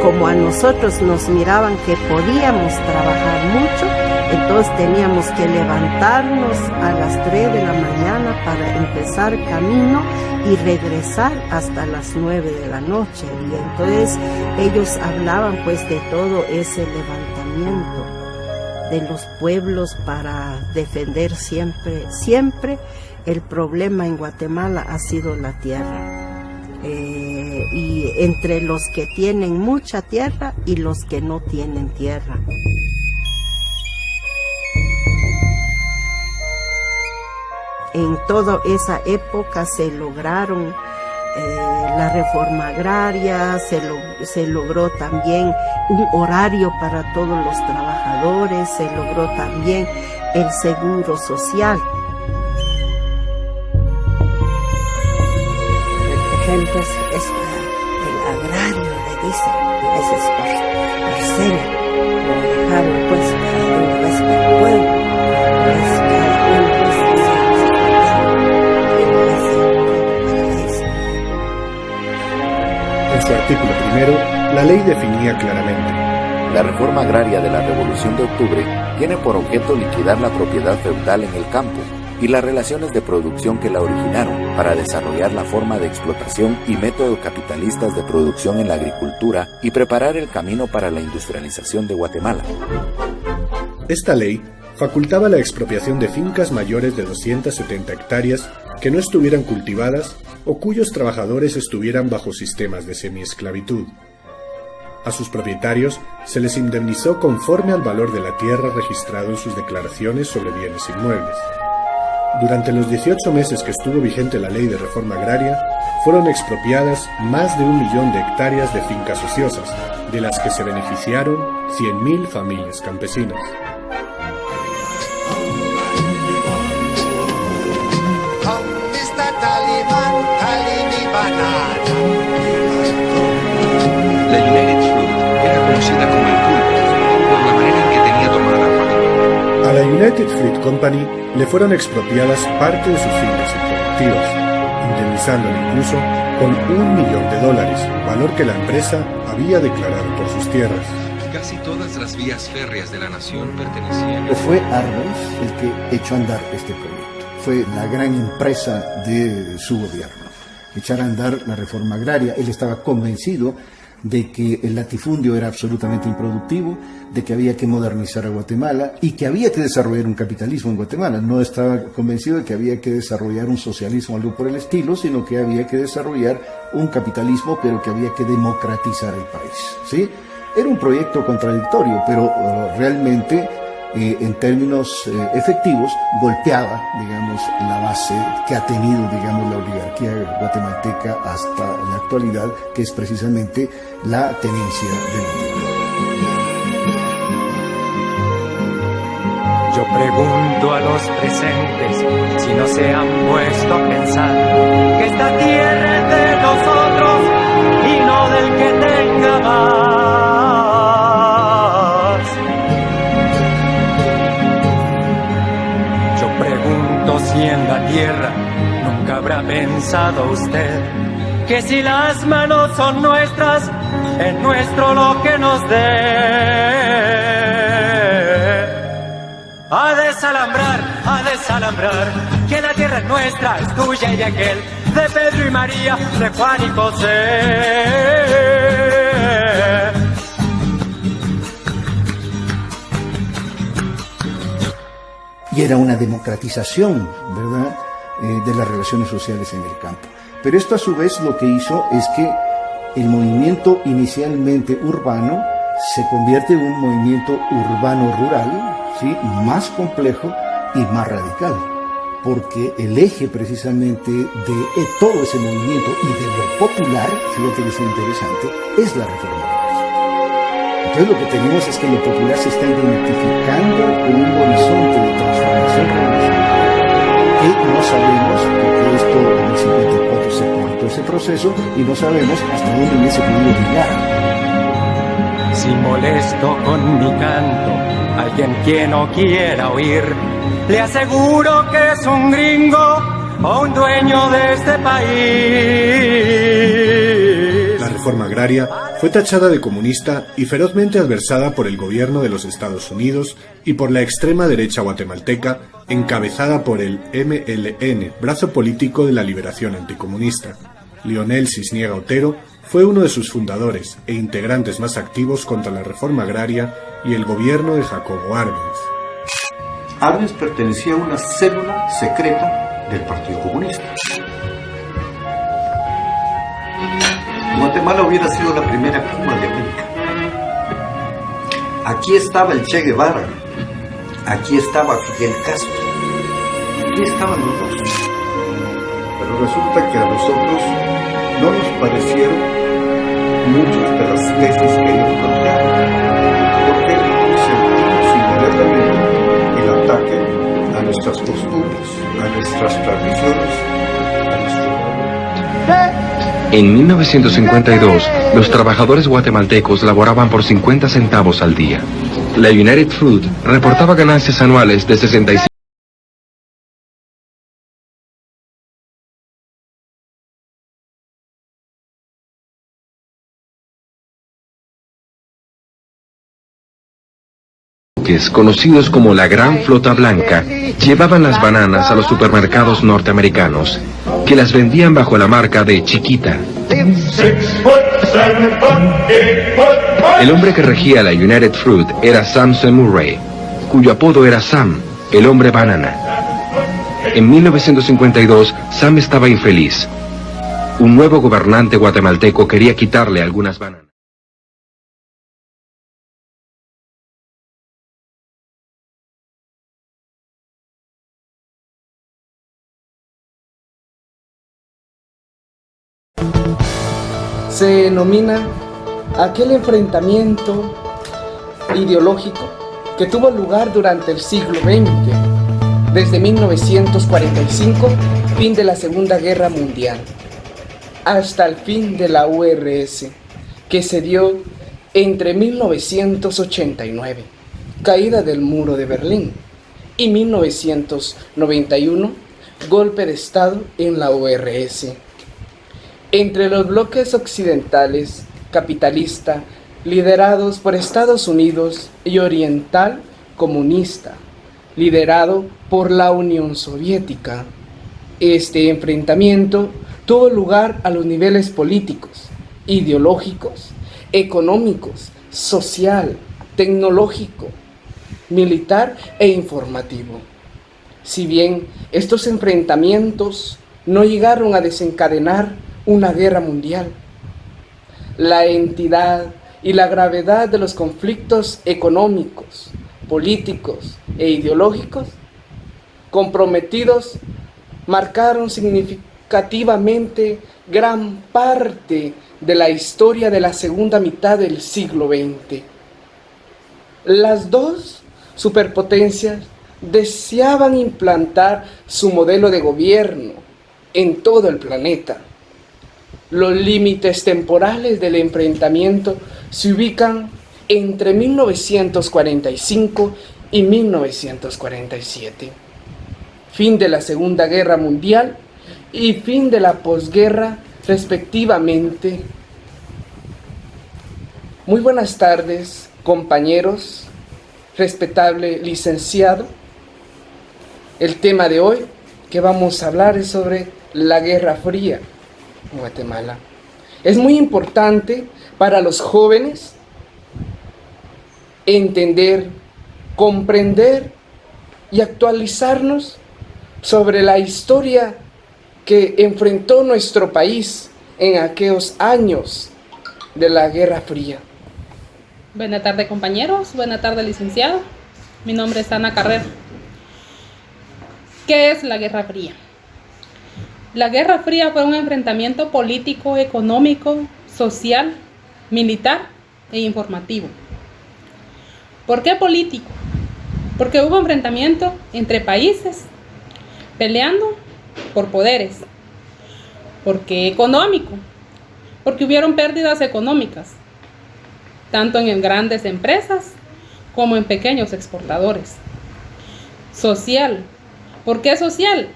como a nosotros nos miraban que podíamos trabajar mucho, entonces teníamos que levantarnos a las 3 de la mañana para empezar camino y regresar hasta las 9 de la noche. Y entonces ellos hablaban pues de todo ese levantamiento de los pueblos para defender siempre el problema en Guatemala ha sido la tierra. Y entre los que tienen mucha tierra y los que no tienen tierra. En toda esa época se lograron la reforma agraria, se logró también un horario para todos los trabajadores, se logró también el seguro social. Por ejemplo, el agrario le dice, ese es parcela, lo dejaron pues cada uno es del pueblo, pues cada uno pues en su artículo primero, la ley definía claramente: la reforma agraria de la Revolución de Octubre tiene por objeto liquidar la propiedad feudal en el campo y las relaciones de producción que la originaron para desarrollar la forma de explotación y métodos capitalistas de producción en la agricultura y preparar el camino para la industrialización de Guatemala. Esta ley facultaba la expropiación de fincas mayores de 270 hectáreas que no estuvieran cultivadas o cuyos trabajadores estuvieran bajo sistemas de semiesclavitud. A sus propietarios se les indemnizó conforme al valor de la tierra registrado en sus declaraciones sobre bienes inmuebles. Durante los 18 meses que estuvo vigente la ley de reforma agraria, fueron expropiadas más de 1 millón de hectáreas de fincas ociosas, de las que se beneficiaron 100.000 familias campesinas. La United Fruit era conocida como el pulpo por la manera en que tenía tomada Guatemala. A la United Fruit Company le fueron expropiadas parte de sus fincas improductivas, indemnizándole incluso con $1 millón, valor que la empresa había declarado por sus tierras. Casi todas las vías férreas de la nación pertenecían a... Fue Arbenz el que echó a andar este proyecto. Fue la gran empresa de su gobierno. Echar a andar la reforma agraria. Él estaba convencido de que el latifundio era absolutamente improductivo, de que había que modernizar a Guatemala y que había que desarrollar un capitalismo en Guatemala. No estaba convencido de que había que desarrollar un socialismo o algo por el estilo, sino que había que desarrollar un capitalismo, pero que había que democratizar el país, ¿sí? Era un proyecto contradictorio, pero realmente en términos efectivos golpeaba, digamos, la base que ha tenido, digamos, la oligarquía guatemalteca hasta la actualidad, que es precisamente la tenencia de la tierra. Yo pregunto a los presentes si no se han puesto a pensar que esta tierra es de nosotros y no del que tenga más. Yo pregunto si en la tierra nunca habrá pensado usted que si las manos son nuestras, es nuestro lo que nos dé. A desalambrar, que la tierra es nuestra, es tuya y de aquel, de Pedro y María, de Juan y José. Y era una democratización, ¿verdad?, de las relaciones sociales en el campo. Pero esto a su vez lo que hizo es que el movimiento inicialmente urbano se convierte en un movimiento urbano-rural, ¿sí?, más complejo y más radical, porque el eje precisamente de todo ese movimiento y de lo popular, fíjate que es interesante, es la reforma agraria. Entonces lo que tenemos es que lo popular se está identificando con un horizonte de transformación revolucionaria que no sabemos, porque esto en el 54 se cortó ese proceso y no sabemos hasta dónde hubiese podido llegar. Si molesto con mi canto a alguien que no quiera oír, le aseguro que es un gringo o un dueño de este país. La reforma agraria fue tachada de comunista y ferozmente adversada por el gobierno de los Estados Unidos y por la extrema derecha guatemalteca, encabezada por el MLN, brazo político de la liberación anticomunista. Leonel Cisniega Otero fue uno de sus fundadores e integrantes más activos contra la reforma agraria y el gobierno de Jacobo Arbenz. Arbenz pertenecía a una célula secreta del Partido Comunista. Guatemala hubiera sido la primera Cuba de América. Aquí estaba el Che Guevara, aquí estaba Fidel Castro, aquí estaban los dos. Pero resulta que a nosotros no nos parecieron muchas de las tesis que ellos planteaban, porque sentimos inmediatamente el ataque a nuestras costumbres, a nuestras tradiciones, a nuestro pueblo. En 1952, los trabajadores guatemaltecos laboraban por 50 centavos al día. La United Fruit reportaba ganancias anuales de 65 conocidos como la Gran Flota Blanca, llevaban las bananas a los supermercados norteamericanos, que las vendían bajo la marca de Chiquita. El hombre que regía la United Fruit era Samson Murray, cuyo apodo era Sam, el hombre banana. En 1952, Sam estaba infeliz. Un nuevo gobernante guatemalteco quería quitarle algunas bananas. Se denomina aquel enfrentamiento ideológico que tuvo lugar durante el siglo XX, desde 1945, fin de la Segunda Guerra Mundial, hasta el fin de la URSS, que se dio entre 1989, caída del muro de Berlín, y 1991, golpe de Estado en la URSS. Entre los bloques occidentales, capitalista, liderados por Estados Unidos, y oriental, comunista, liderado por la Unión Soviética. Este enfrentamiento tuvo lugar a los niveles políticos, ideológicos, económicos, social, tecnológico, militar e informativo. Si bien estos enfrentamientos no llegaron a desencadenar una guerra mundial, la entidad y la gravedad de los conflictos económicos, políticos e ideológicos comprometidos marcaron significativamente gran parte de la historia de la segunda mitad del siglo XX. Las dos superpotencias deseaban implantar su modelo de gobierno en todo el planeta. Los límites temporales del enfrentamiento se ubican entre 1945 y 1947, fin de la Segunda Guerra Mundial y fin de la posguerra, respectivamente. Muy buenas tardes, compañeros, respetable licenciado. El tema de hoy que vamos a hablar es sobre la Guerra Fría en Guatemala. Es muy importante para los jóvenes entender, comprender y actualizarnos sobre la historia que enfrentó nuestro país en aquellos años de la Guerra Fría. Buenas tardes, compañeros. Buenas tardes, licenciado. Mi nombre es Ana Carrera. ¿Qué es la Guerra Fría? La Guerra Fría fue un enfrentamiento político, económico, social, militar e informativo. ¿Por qué político? Porque hubo enfrentamiento entre países peleando por poderes. ¿Por qué económico? Porque hubieron pérdidas económicas, tanto en grandes empresas como en pequeños exportadores. Social. ¿Por qué social?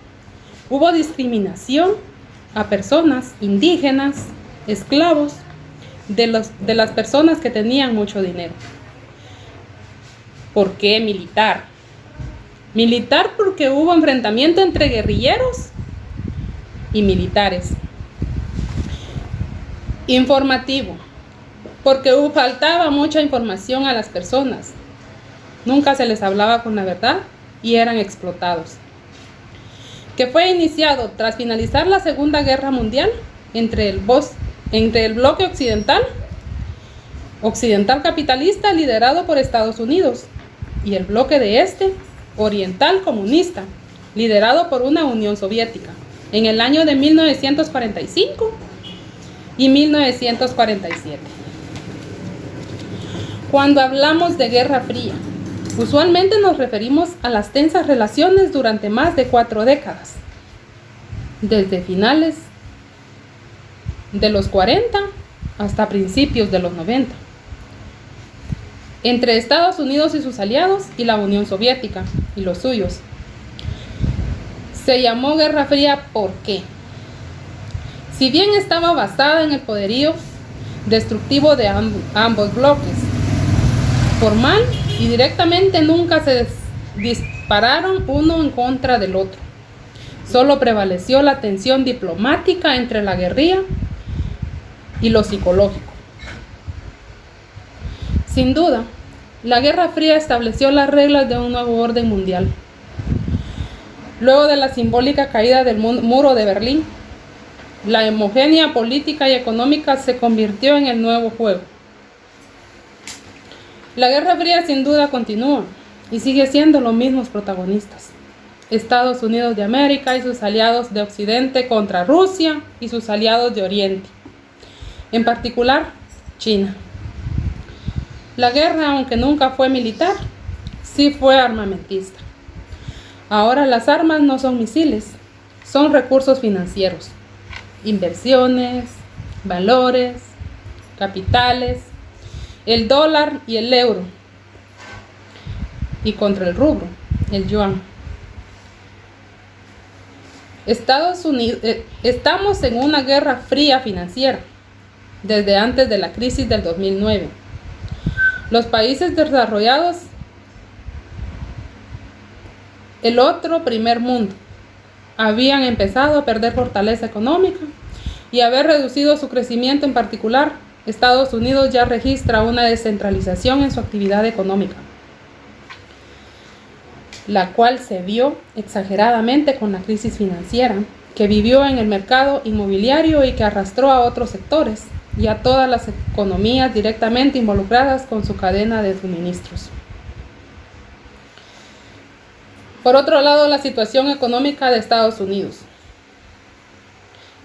Hubo discriminación a personas indígenas, esclavos, de las personas que tenían mucho dinero. ¿Por qué militar? Militar porque hubo enfrentamiento entre guerrilleros y militares. Informativo, porque faltaba mucha información a las personas. Nunca se les hablaba con la verdad y eran explotados. Que fue iniciado tras finalizar la Segunda Guerra Mundial entre el bloque occidental capitalista liderado por Estados Unidos y el bloque de oriental comunista liderado por una Unión Soviética en el año de 1945 y 1947. Cuando hablamos de Guerra Fría, usualmente nos referimos a las tensas relaciones durante más de 4 décadas, desde finales de los 40 hasta principios de los 90, entre Estados Unidos y sus aliados y la Unión Soviética y los suyos. Se llamó Guerra Fría ¿por qué? Si bien estaba basada en el poderío destructivo de ambos bloques, formal y directamente nunca se dispararon uno en contra del otro. Solo prevaleció la tensión diplomática entre la guerrilla y lo psicológico. Sin duda, la Guerra Fría estableció las reglas de un nuevo orden mundial. Luego de la simbólica caída del muro de Berlín, la homogénea política y económica se convirtió en el nuevo juego. La Guerra Fría sin duda continúa y sigue siendo los mismos protagonistas. Estados Unidos de América y sus aliados de Occidente contra Rusia y sus aliados de Oriente. En particular, China. La guerra, aunque nunca fue militar, sí fue armamentista. Ahora las armas no son misiles, son recursos financieros, inversiones, valores, capitales, el dólar y el euro, y contra el rublo, el yuan. Estamos en una guerra fría financiera desde antes de la crisis del 2009. Los países desarrollados, el otro primer mundo, habían empezado a perder fortaleza económica y haber reducido su crecimiento. En particular, Estados Unidos ya registra una descentralización en su actividad económica, la cual se vio exageradamente con la crisis financiera que vivió en el mercado inmobiliario y que arrastró a otros sectores y a todas las economías directamente involucradas con su cadena de suministros. Por otro lado, la situación económica de Estados Unidos,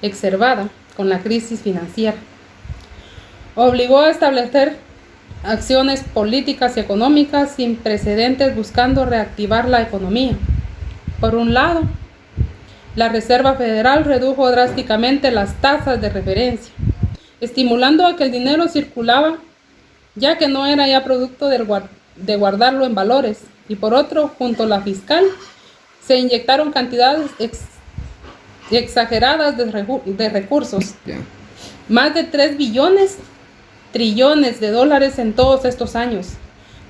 exacerbada con la crisis financiera, obligó a establecer acciones políticas y económicas sin precedentes buscando reactivar la economía. Por un lado, la Reserva Federal redujo drásticamente las tasas de referencia, estimulando a que el dinero circulaba, ya que no era ya producto de guardarlo en valores. Y por otro, junto a la fiscal, se inyectaron cantidades exageradas de recursos. Más de 3 trillones de dólares en todos estos años.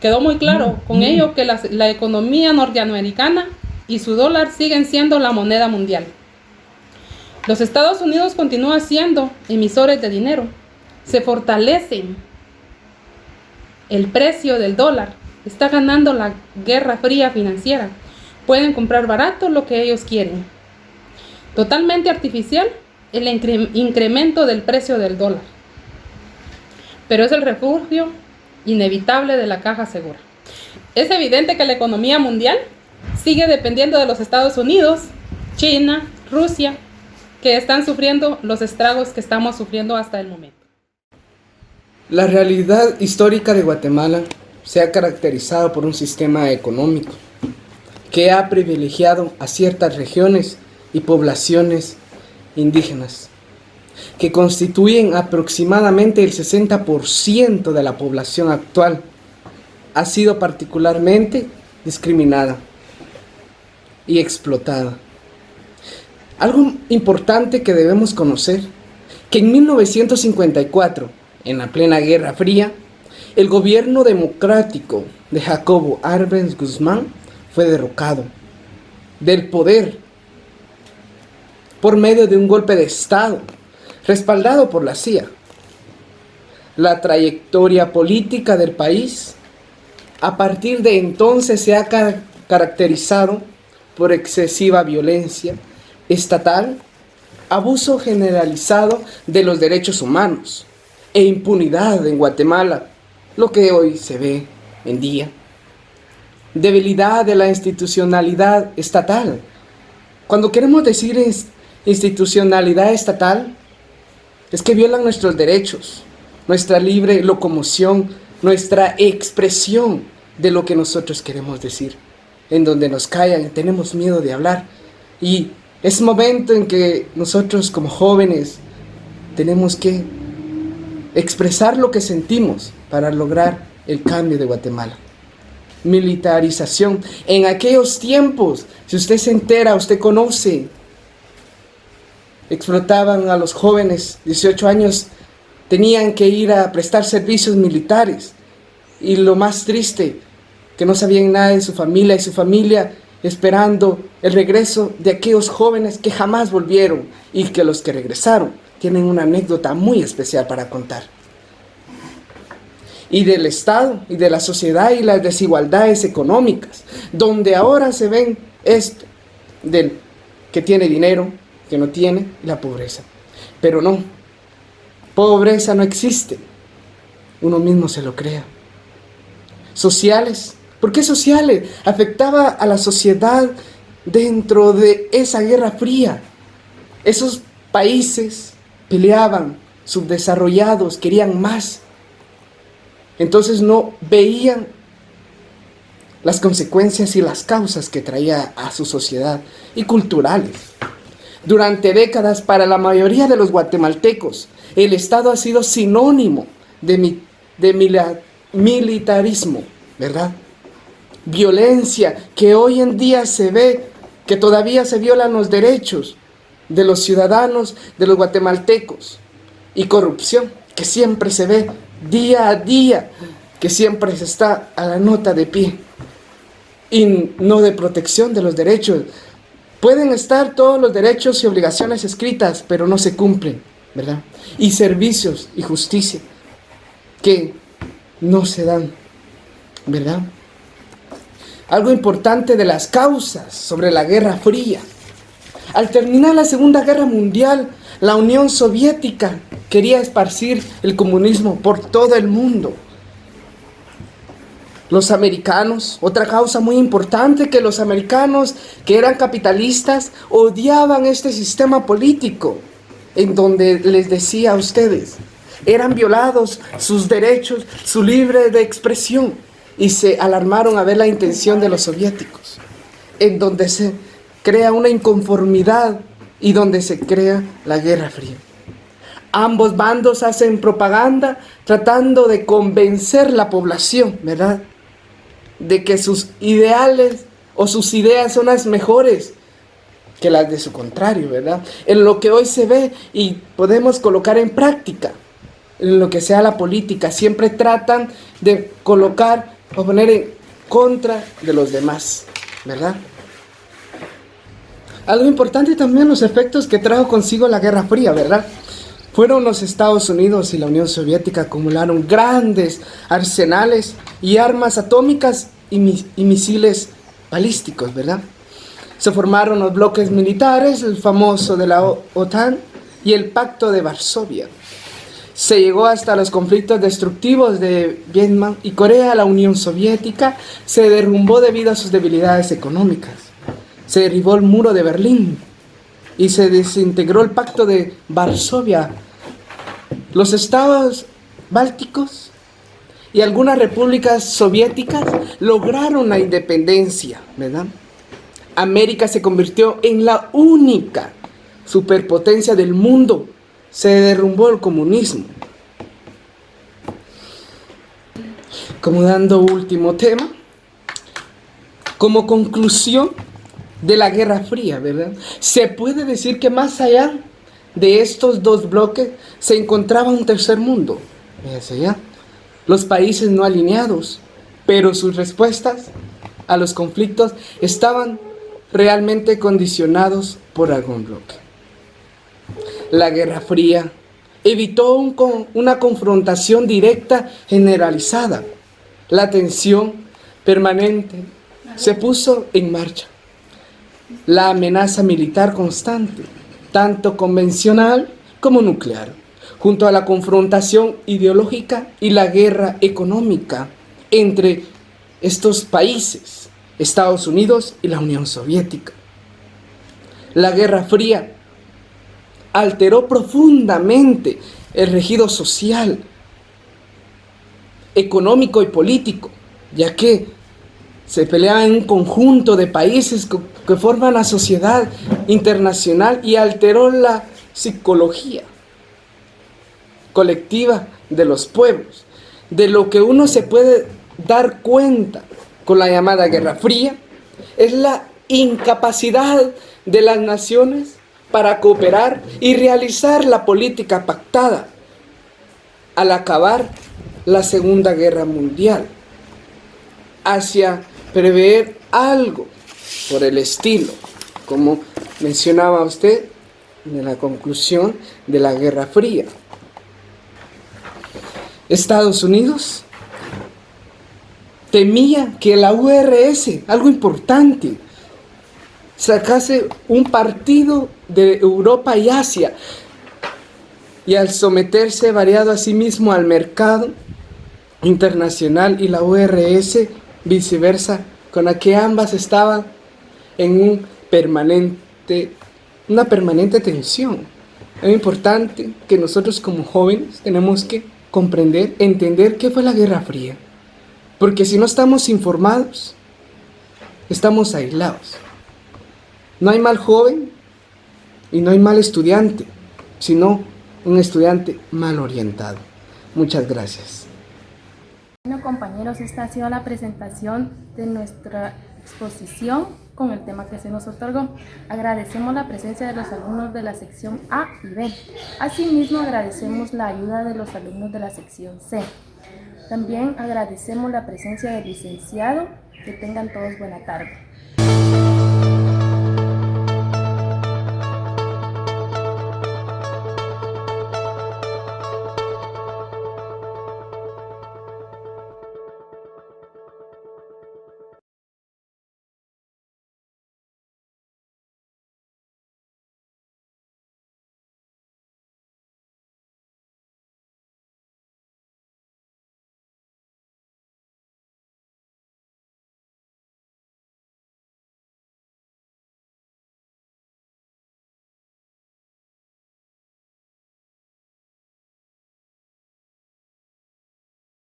Quedó muy claro con ello que la economía norteamericana y su dólar siguen siendo la moneda mundial. Los Estados Unidos continúan siendo emisores de dinero. Se fortalecen. El precio del dólar está ganando la guerra fría financiera. Pueden comprar barato lo que ellos quieren. Totalmente artificial el incremento del precio del dólar. Pero es el refugio inevitable de la caja segura. Es evidente que la economía mundial sigue dependiendo de los Estados Unidos, China, Rusia, que están sufriendo los estragos que estamos sufriendo hasta el momento. La realidad histórica de Guatemala se ha caracterizado por un sistema económico que ha privilegiado a ciertas regiones y poblaciones indígenas, que constituyen aproximadamente el 60% de la población actual. Ha sido particularmente discriminada y explotada. Algo importante que debemos conocer, que en 1954, en la plena Guerra Fría, el gobierno democrático de Jacobo Arbenz Guzmán fue derrocado del poder por medio de un golpe de Estado respaldado por la CIA. La trayectoria política del país a partir de entonces se ha caracterizado por excesiva violencia estatal, abuso generalizado de los derechos humanos e impunidad en Guatemala, lo que hoy se ve en día. Debilidad de la institucionalidad estatal. Cuando queremos decir institucionalidad estatal, es que violan nuestros derechos, nuestra libre locomoción, nuestra expresión de lo que nosotros queremos decir, en donde nos callan y tenemos miedo de hablar. Y es momento en que nosotros como jóvenes tenemos que expresar lo que sentimos para lograr el cambio de Guatemala. Militarización. En aquellos tiempos, si usted se entera, usted conoce, explotaban a los jóvenes, 18 años, tenían que ir a prestar servicios militares. Y lo más triste, que no sabían nada de su familia, y su familia esperando el regreso de aquellos jóvenes que jamás volvieron, y que los que regresaron tienen una anécdota muy especial para contar. Y del Estado, y de la sociedad, y las desigualdades económicas, donde ahora se ven esto, del que tiene dinero, que no tiene, la pobreza. Pero no, pobreza no existe, uno mismo se lo crea. Sociales, ¿por qué sociales? Afectaba a la sociedad dentro de esa Guerra Fría. Esos países peleaban, subdesarrollados, querían más. Entonces no veían las consecuencias y las causas que traía a su sociedad y culturales. Durante décadas, para la mayoría de los guatemaltecos, el Estado ha sido sinónimo de militarismo, ¿verdad? Violencia, que hoy en día se ve que todavía se violan los derechos de los ciudadanos, de los guatemaltecos, y corrupción, que siempre se ve día a día, que siempre se está a la nota de pie, y no de protección de los derechos. Pueden estar todos los derechos y obligaciones escritas, pero no se cumplen, ¿verdad? Y servicios y justicia que no se dan, ¿verdad? Algo importante de las causas sobre la Guerra Fría. Al terminar la Segunda Guerra Mundial, la Unión Soviética quería esparcir el comunismo por todo el mundo. Los americanos, otra causa muy importante, que los americanos, que eran capitalistas, odiaban este sistema político, en donde les decía a ustedes, eran violados sus derechos, su libre de expresión, y se alarmaron a ver la intención de los soviéticos, en donde se crea una inconformidad y donde se crea la Guerra Fría. Ambos bandos hacen propaganda tratando de convencer la población, ¿verdad?, de que sus ideales o sus ideas son las mejores que las de su contrario, ¿verdad? En lo que hoy se ve y podemos colocar en práctica, en lo que sea la política, siempre tratan de colocar o poner en contra de los demás, ¿verdad? Algo importante también, los efectos que trajo consigo la Guerra Fría, ¿verdad? Fueron los Estados Unidos y la Unión Soviética acumularon grandes arsenales y armas atómicas y misiles balísticos, ¿verdad? Se formaron los bloques militares, el famoso de la OTAN y el Pacto de Varsovia. Se llegó hasta los conflictos destructivos de Vietnam y Corea. La Unión Soviética se derrumbó debido a sus debilidades económicas. Se derribó el muro de Berlín y se desintegró el Pacto de Varsovia. Los estados bálticos y algunas repúblicas soviéticas lograron la independencia, ¿verdad? América se convirtió en la única superpotencia del mundo. Se derrumbó el comunismo. Como dando último tema, como conclusión de la Guerra Fría, ¿verdad?, se puede decir que más allá de estos dos bloques se encontraba un tercer mundo. Fíjense ya, los países no alineados, pero sus respuestas a los conflictos estaban realmente condicionados por algún bloque. La Guerra Fría evitó una confrontación directa generalizada. La tensión permanente se puso en marcha. La amenaza militar constante, tanto convencional como nuclear, junto a la confrontación ideológica y la guerra económica entre estos países, Estados Unidos y la Unión Soviética. La Guerra Fría alteró profundamente el régimen social, económico y político, ya que se peleaba en un conjunto de países que forman la sociedad internacional y alteró la psicología colectiva de los pueblos. De lo que uno se puede dar cuenta con la llamada Guerra Fría es la incapacidad de las naciones para cooperar y realizar la política pactada al acabar la Segunda Guerra Mundial, hacia prever algo por el estilo, como mencionaba usted en la conclusión de la Guerra Fría. Estados Unidos temía que la URSS, algo importante, sacase un partido de Europa y Asia, y al someterse variado a sí mismo al mercado internacional y la URSS viceversa, con la que ambas estaban en una permanente tensión. Es importante que nosotros como jóvenes tenemos que comprender, entender qué fue la Guerra Fría, porque si no estamos informados, estamos aislados. No hay mal joven y no hay mal estudiante, sino un estudiante mal orientado. Muchas gracias. Bueno, compañeros, esta ha sido la presentación de nuestra exposición con el tema que se nos otorgó. Agradecemos la presencia de los alumnos de la sección A y B. Asimismo, agradecemos la ayuda de los alumnos de la sección C. También agradecemos la presencia del licenciado. Que tengan todos buena tarde.